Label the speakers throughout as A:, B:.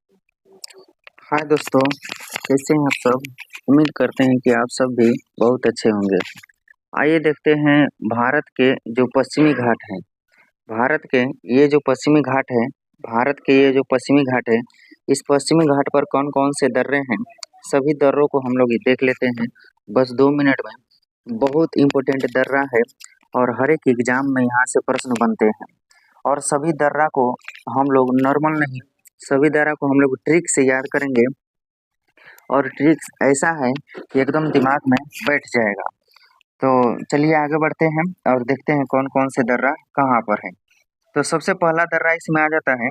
A: हाय दोस्तों, कैसे हैं आप सब। उम्मीद करते हैं कि आप सब भी बहुत अच्छे होंगे। आइए देखते हैं भारत के जो पश्चिमी घाट हैं। भारत के ये जो पश्चिमी घाट है भारत के ये जो पश्चिमी घाट है, इस पश्चिमी घाट पर कौन-कौन से दर्रे हैं, सभी दर्रों को हम लोग देख लेते हैं बस 2 मिनट में। बहुत इम्पोर्टेंट दर्रा है और हर एक एग्जाम में यहाँ से प्रश्न बनते हैं। और सभी दर्रा को हम लोग नॉर्मल नहीं, सभी दर्रा को हम लोग ट्रिक से याद करेंगे और ट्रिक्स ऐसा है कि एकदम दिमाग में बैठ जाएगा। तो चलिए आगे बढ़ते हैं और देखते हैं कौन-कौन से दर्रा कहाँ पर है। तो सबसे पहला दर्रा इसमें आ जाता है,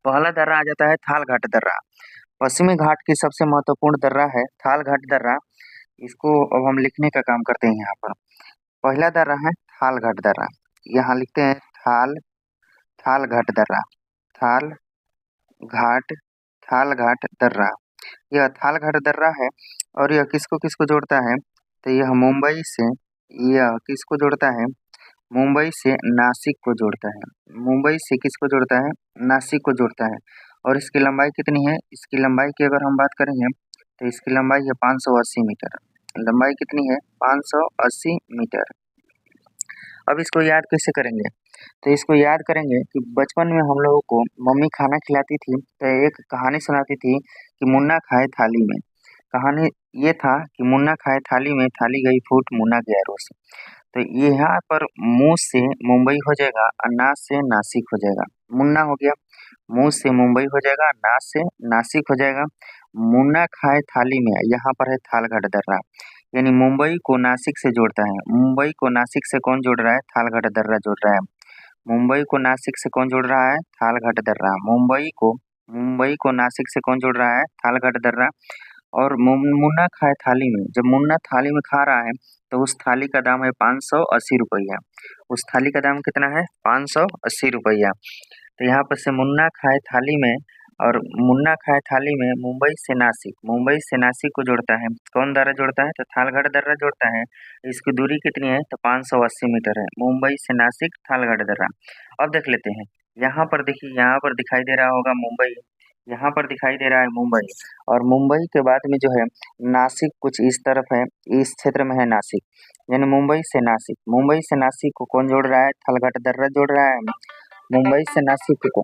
A: पहला दर्रा आ जाता है थाल घाट दर्रा। पश्चिमी घाट की सबसे महत्वपूर्ण दर्रा है थाल घाट दर्रा। इसको अब हम लिखने का काम करते हैं यहाँ पर। पहला दर्रा है थाल घाट दर्रा। यहाँ लिखते हैं थाल थाल घाट दर्रा। थाल घाट थाल घाट दर्रा। यह थाल घाट दर्रा है और यह किसको-किसको जोड़ता है, तो यह मुंबई से, यह किसको जोड़ता है, मुंबई से नासिक को जोड़ता है। मुंबई से किसको जोड़ता है, नासिक को जोड़ता है। और इसकी लंबाई कितनी है, इसकी लंबाई की अगर हम बात करेंगे तो इसकी लंबाई है 580 मीटर। लंबाई कितनी है, 580 मीटर। अब इसको याद कैसे करेंगे, तो इसको याद करेंगे कि बचपन में हम लोगों को मम्मी खाना खिलाती थी तो एक कहानी सुनाती थी कि मुन्ना खाए थाली में। कहानी ये था कि मुन्ना खाए थाली में, थाली गई फूट, मुन्ना गया रोस। तो यहाँ पर मुँह से मुंबई हो जाएगा और नास से नासिक हो जाएगा। मुन्ना हो गया, मुँह से मुंबई हो जाएगा, नास से नासिक हो जाएगा। मुन्ना खाए थाली में, यहाँ पर है थालघाट दर्रा, यानी मुंबई को नासिक से जोड़ता है। मुंबई को नासिक से कौन जोड़ रहा है, थालघाट दर्रा जोड़ रहा है। मुंबई को नासिक से कौन जोड़ रहा है, थालघाट दर्रा। मुंबई को नासिक से कौन जोड़ रहा है, थालघाट दर्रा। और मुन्ना खाए थाली में, जब मुन्ना थाली में खा रहा है तो उस थाली का दाम है 580 रुपया। उस थाली का दाम कितना है, 580 रुपया। तो यहाँ पर से मुन्ना खाए थाली में, और मुन्ना खाए थाली में मुंबई से नासिक को जोड़ता है। कौन दर्रा जोड़ता है, तो थालघाट दर्रा जोड़ता है। इसकी दूरी कितनी है, तो 580 मीटर है। मुंबई से नासिक थालघाट दर्रा। अब देख लेते हैं, यहाँ पर देखिए, यहाँ पर दिखाई दे रहा होगा मुंबई, यहाँ पर दिखाई दे रहा है मुंबई। और मुंबई के बाद में जो है नासिक कुछ इस तरफ है, इस क्षेत्र में है नासिक, यानी मुंबई से नासिक को कौन जोड़ रहा है, थालघाट दर्रा जोड़ रहा है। मुंबई से नासिक को,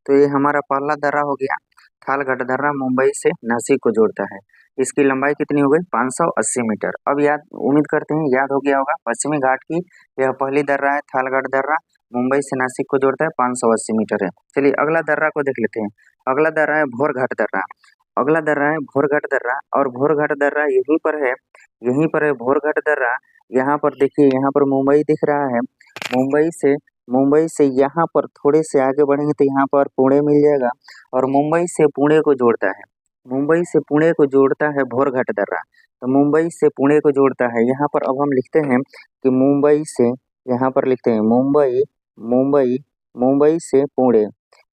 A: तो ये हमारा पहला दर्रा हो गया। थालघाट दर्रा मुंबई से नासिक को जोड़ता है। इसकी लंबाई कितनी हो गई, 580 मीटर। अब याद, उम्मीद करते हैं याद हो गया होगा। पश्चिमी घाट की यह पहली दर्रा है, थालघाट दर्रा, मुंबई से नासिक को जोड़ता है, 580 मीटर है। चलिए अगला दर्रा को देख लेते हैं। अगला दर्रा है भोरघाट दर्रा। अगला दर्रा है भोरघाट दर्रा, और भोरघाट दर्रा यहीं पर है भोरघाट दर्रा। यहाँ पर देखिए, यहाँ पर मुंबई दिख रहा है। मुंबई से मुंबई से यहाँ पर थोड़े से आगे बढ़ेंगे तो यहाँ पर पुणे मिल जाएगा, और मुंबई से पुणे को जोड़ता है। मुंबई से पुणे को जोड़ता है भोरघाट दर्रा। तो मुंबई से पुणे को जोड़ता है। यहाँ पर अब हम लिखते हैं कि मुंबई से, यहाँ पर लिखते हैं मुंबई मुंबई मुंबई से पुणे,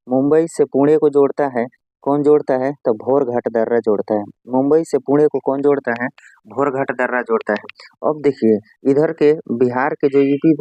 A: मुंबई से पुणे को जोड़ता है। कौन जोड़ता है, तो भोरघाट दर्रा जोड़ता है। मुंबई से पुणे को कौन जोड़ता है, भोरघाट दर्रा जोड़ता है। अब देखिए, इधर के बिहार के जो यूपी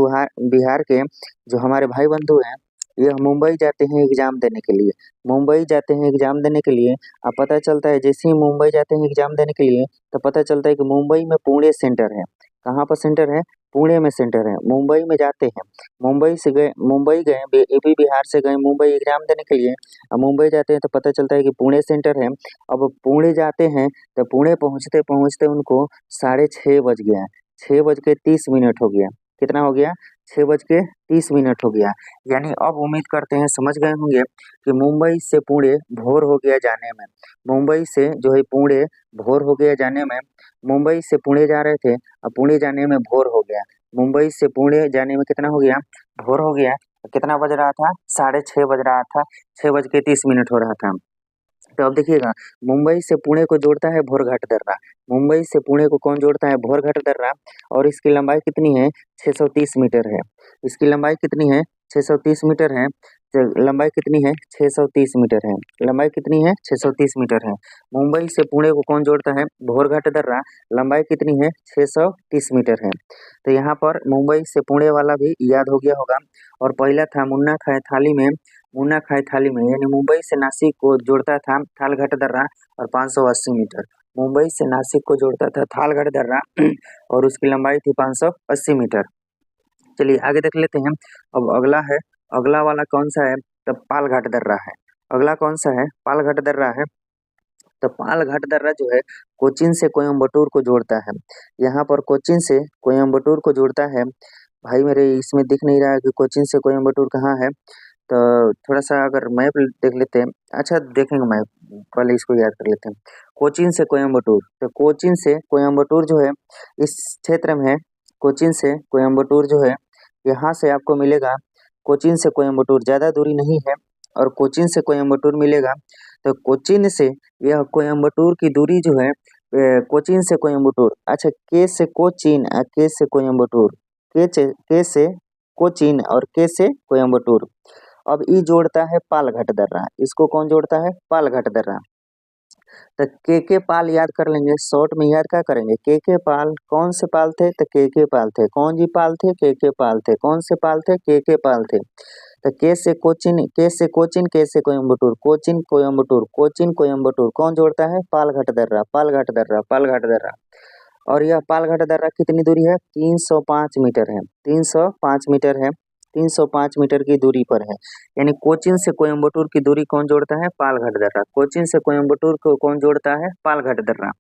A: बिहार के जो हमारे भाई बंधु हैं, यह मुंबई जाते हैं एग्जाम देने के लिए। मुंबई जाते हैं एग्जाम देने के लिए। अब पता चलता है, जैसे ही मुंबई जाते हैं एग्जाम देने के लिए, तो पता चलता है कि मुंबई में पुणे सेंटर है। कहाँ पर सेंटर है, पुणे में सेंटर है। मुंबई में जाते हैं, मुंबई गए यूपी बिहार से गए मुंबई एग्जाम देने के लिए। अब मुंबई जाते हैं तो पता चलता है कि पुणे सेंटर है। अब पुणे जाते हैं तो पुणे पहुँचते पहुँचते उनको 6:30 बज गया, 6:30 हो गया। कितना हो गया, 6:30 हो गया। यानी अब उम्मीद करते हैं समझ गए होंगे कि मुंबई से पुणे भोर हो गया जाने में। मुंबई से जो है पुणे भोर हो गया जाने में। मुंबई से पुणे जा रहे थे, अब पुणे जाने में भोर हो गया। मुंबई से पुणे जाने में कितना हो गया, भोर हो गया। कितना बज रहा था, 6:30 बज रहा था, 6:30 हो रहा था। तो अब देखिएगा, मुंबई से पुणे को जोड़ता है भोरघाट दर्रा। मुंबई से पुणे को कौन जोड़ता है, भोरघाट दर्रा। और इसकी लंबाई कितनी है, 630 मीटर है। इसकी लंबाई कितनी है, 630 मीटर है। तो लंबाई कितनी है? 630 मीटर है। लंबाई कितनी है? 630 मीटर है। मुंबई से पुणे को कौन जोड़ता है? भोरघाट दर्रा। लंबाई कितनी है? 630 मीटर है। तो यहाँ पर मुंबई से पुणे वाला भी याद हो गया होगा। और पहला था मुन्ना खाए थाली में, मुन्ना खाए थाली में यानी मुंबई से नासिक को जोड़ता था थालघाट दर्रा और 580 मीटर। मुंबई से नासिक को जोड़ता था थालघाट दर्रा और उसकी लंबाई थी 580 मीटर। चलिए आगे देख लेते हैं। अब अगला है, अगला वाला कौन सा है? तो पालघाट दर्रा है। अगला कौन सा है? पालघाट दर्रा है। तो पालघाट दर्रा जो है कोचीन से कोयम्बटूर को जोड़ता है। यहाँ पर कोचीन से कोयम्बटूर को जोड़ता है। भाई मेरे इसमें दिख नहीं रहा है कि कोचीन से कोयम्बटूर कहाँ है। तो थोड़ा सा अगर मैप देख लेते हैं। अच्छा देखेंगे मैप, पहले इसको याद कर लेते हैं। कोचीन से कोयम्बटूर, तो कोचीन से कोयम्बटूर जो है इस क्षेत्र में है। कोचीन से कोयम्बटूर जो है यहाँ से आपको मिलेगा। कोचीन से कोयम्बटूर ज़्यादा दूरी नहीं है और कोचीन से कोयम्बटूर मिलेगा। तो कोचीन से यह कोयम्बटूर की दूरी जो है कोचीन से कोयम्बटूर, अच्छा के से कोचीन के से कोयम्बटूर, के से कोचीन और के से कोयम्बटूर। अब ई जोड़ता है पालघाट दर्रा। इसको कौन जोड़ता है? पालघाट दर्रा। तो के पाल याद कर लेंगे, शॉर्ट में याद क्या करेंगे? के पाल। कौन से पाल थे? तो के पाल थे। कौन जी पाल थे? के पाल थे। कौन से पाल थे? के पाल थे। तो के से कोचिन, के से कोचिन, के से कोयम्बटूर, कोचिन कोयम्बटूर, कोचिन कोयम्बटूर कौन जोड़ता है? पालघाट दर्रा, पालघाट दर्रा, पालघाट दर्रा। और यह पालघाट दर्रा कितनी दूरी है? 305 मीटर है। 305 मीटर है। 305 मीटर की दूरी पर है। यानी कोचीन से कोयम्बटूर की दूरी कौन जोड़ता है? पालघाट दर्रा। कोचीन से कोयम्बटूर को कौन जोड़ता है? पालघाट दर्रा।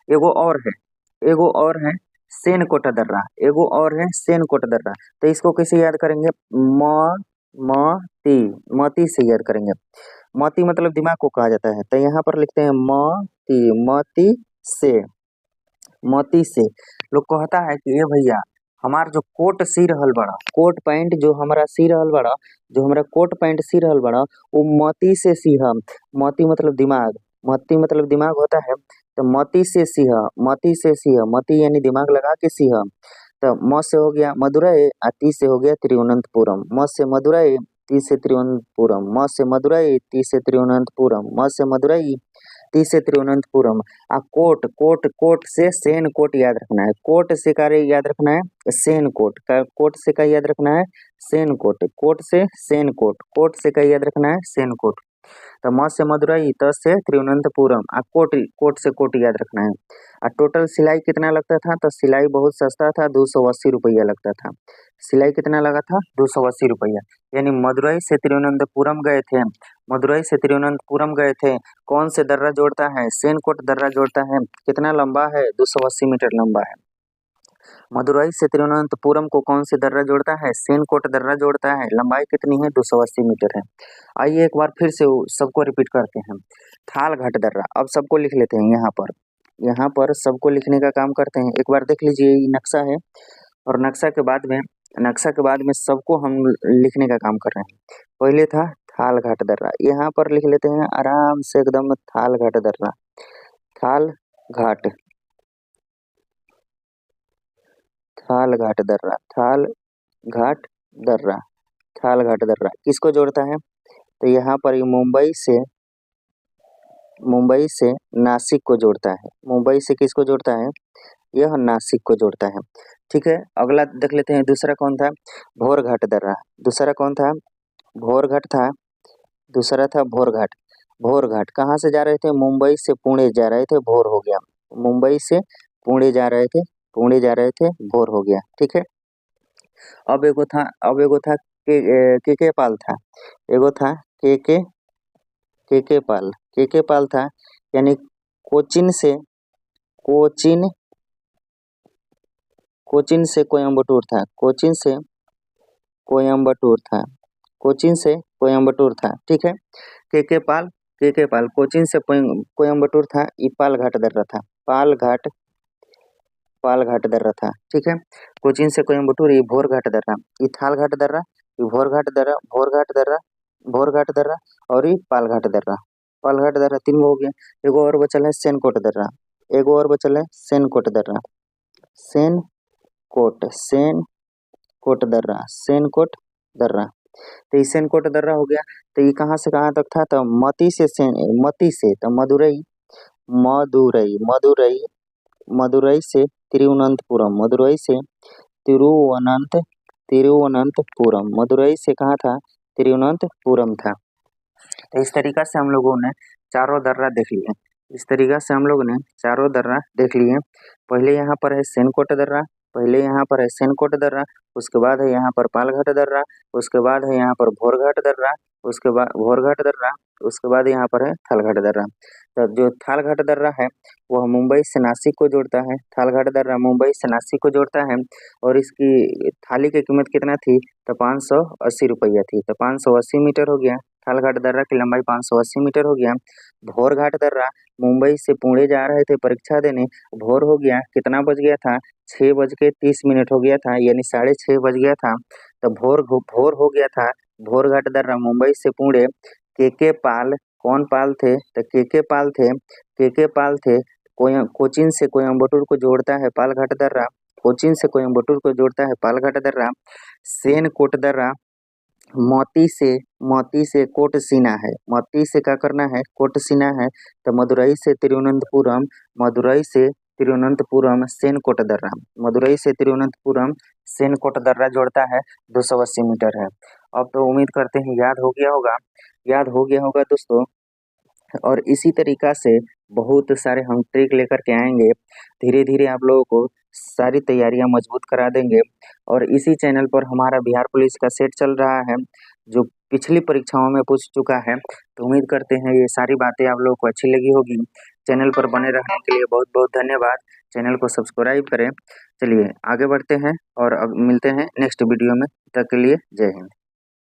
A: एगो और है, एगो और है सेनकोट दर्रा। एगो और है सेनकोट दर्रा। तो इसको कैसे याद करेंगे? म ती, मती से याद करेंगे। मती मतलब दिमाग को कहा जाता है। तो यहाँ पर लिखते हैं मती से, मोती से। लोग कहता है कि ये भैया हमार जो कोट सी रहल बड़ा, कोट पैंट जो हमारा सी रहल बड़ा, जो हमारा कोट पैंट सी रहल बड़ा वो मोती से सीहा। मोती मतलब दिमाग, मोती मतलब दिमाग होता है। तो मोती से सीहा, मोती से सीहा, मोती यानी दिमाग लगा के सीहा। तो म से हो गया मदुरई और ती से हो गया तिरुवनंतपुरम। म से मदुरई, ती से तिरुवनंतपुरम, म से मदुरई, ती से तिरुवनंतपुरम, म से मदुरई, ती से तिरुवनंतपुरम। कोट, कोट, कोट से सेन कोट याद रखना है। कोट से कार्य याद रखना है सेन कोट का, कोट से का याद रखना है सेन कोट, कोट से सेन कोट, कोट से का याद रखना है सेन कोट। तो म से मदुरई, त से तिरुवनंतपुरम, कोट, कोट से कोट याद रखना है। टोटल सिलाई कितना लगता था? तो सिलाई बहुत सस्ता था, 280 रुपया लगता था। सिलाई कितना लगा था? 280 रुपया। यानी मदुरई से तिरुवनंतपुरम गए थे, मदुरई से तिरुवनंतपुरम गए थे। कौन से दर्रा जोड़ता है? सेनकोट दर्रा जोड़ता है। कितना लंबा है? 280 मीटर लंबा है। मदुरई से तिरुवनंतपुरम को कौन से दर्रा जोड़ता है? सेनकोट दर्रा जोड़ता है। लंबाई कितनी है? 280 मीटर है। आइए एक बार फिर से सबको रिपीट करते हैं। थालघाट दर्रा, अब सबको लिख लेते हैं यहाँ पर, यहाँ पर सबको लिखने का काम करते हैं। एक बार देख लीजिए ये नक्शा है और नक्शा के बाद में, नक्शा के बाद में सबको हम लिखने का काम कर रहे हैं। पहले था थालघाट दर्रा, यहाँ पर लिख लेते हैं आराम से एकदम थालघाट दर्रा। थाल घाट, थाल घाट दर्रा, थाल घाट दर्रा, थाल घाट दर्रा किसको जोड़ता है? तो यहाँ पर ये मुंबई से, मुंबई से नासिक को जोड़ता है। मुंबई से किसको जोड़ता है? यह नासिक को जोड़ता है। ठीक है, अगला देख लेते हैं। दूसरा कौन था? भोरघाट दर्रा। दूसरा कौन था? भोरघाट था। दूसरा था भोरघाट। भोरघाट कहाँ से जा रहे थे? मुंबई से पुणे जा रहे थे, भोर हो गया। मुंबई से पुणे जा रहे थे, पुणे जा रहे थे, भोर हो गया। ठीक है। अब एगो था, अब एगो था के पाल था। एगो था के पाल, के पाल था। यानी कोचिन से, कोचिन, कोचिन से कोयम्बटूर था। कोचिन से कोयम्बटूर था। कोचिन से कोयम्बटूर था। ठीक है। के पाल, के पाल कोचिन से कोयम्बटूर था। ये पालघाट दर्रा था। पालघाट, पालघाट दर्रा था। ठीक है। कोचिन से कोयम्बटूर, ये भोरघाट दर्रा, ये थालघाट दर्रा, ये भोरघाट दर्रा, भोरघाट दर्रा, भोरघाट दर्रा और ये पालघाट दर्रा। पालघाट दर्रा तीन हो गया। एगो और बचल है सेनकोट दर्रा। एगो और बचल है सेनकोट दर्रा। सेन कोट, सेन कोट दर्रा, सेनकोट दर्रा। तो ये सेनकोट दर्रा हो गया। तो ये कहाँ से कहाँ तक था, तो मती से तो मदुरई मदुरई मदुरई मदुरई से तिरुवनंतपुरम, मदुरई से तिरुवनंतपुरम, मदुरई से कहाँ था, तिरुवनंतपुरम था। तो इस तरीका से हम लोगों ने चारों दर्रा देख लिए। इस तरीका से हम लोगों ने चारों दर्रा देख लिए। पहले यहाँ पर है सेनकोट दर्रा, पहले यहाँ पर है सेनकोट दर्रा, उसके बाद है यहाँ पर पालघाट दर्रा, उसके बाद है यहाँ पर भोरघाट दर्रा, उसके बाद भोरघाट दर्रा, उसके बाद यहाँ पर है थालघाट दर्रा। तो जो थालघाट दर्रा है वह मुंबई से नासिक को जोड़ता है। थालघाट दर्रा मुंबई से नासिक को जोड़ता है और इसकी थाली की कीमत कितना थी, तो 580 रुपया थी। तो 580 मीटर हो गया। थालघाट दर्रा की लंबाई 580 मीटर हो गया। भोरघाट दर्रा मुंबई से पुणे जा रहे थे परीक्षा देने, भोर हो गया, कितना बज गया था, 6:30 हो गया था, यानी 6:30 बज गया था। तो भोर हो गया था। भोरघाट दर्रा मुंबई से पुणे, के पाल, कौन पाल थे, तो के पाल थे, के पाल थे। कोचीन से कोयम्बटूर को जोड़ता है पालघाट दर्रा, कोचीन से कोयम्बटूर को जोड़ता है पालघाट दर्रा। सेनकोट दर्रा मोती से कोटसीना है, मोती से क्या करना है, कोटसीना है। तो मदुरई से तिरुवनंतपुरम, मदुरई से तिरुवनंतपुरम सेनकोट दर्रा, मदुरई से तिरुवनंतपुरम सेनकोट दर्रा जोड़ता है, 280 मीटर है। अब तो उम्मीद करते हैं याद हो गया होगा दोस्तों। और इसी तरीका से बहुत सारे हम ट्रिक लेकर के आएंगे। धीरे धीरे आप लोगों को सारी तैयारियां मजबूत करा देंगे। और इसी चैनल पर हमारा बिहार पुलिस का सेट चल रहा है जो पिछली परीक्षाओं में पूछ चुका है। तो उम्मीद करते हैं ये सारी बातें आप लोगों को अच्छी लगी होगी। चैनल पर बने रहने के लिए बहुत बहुत धन्यवाद। चैनल को सब्सक्राइब करें। चलिए आगे बढ़ते हैं और अब मिलते हैं नेक्स्ट वीडियो में। तब तक के लिए जय हिंद।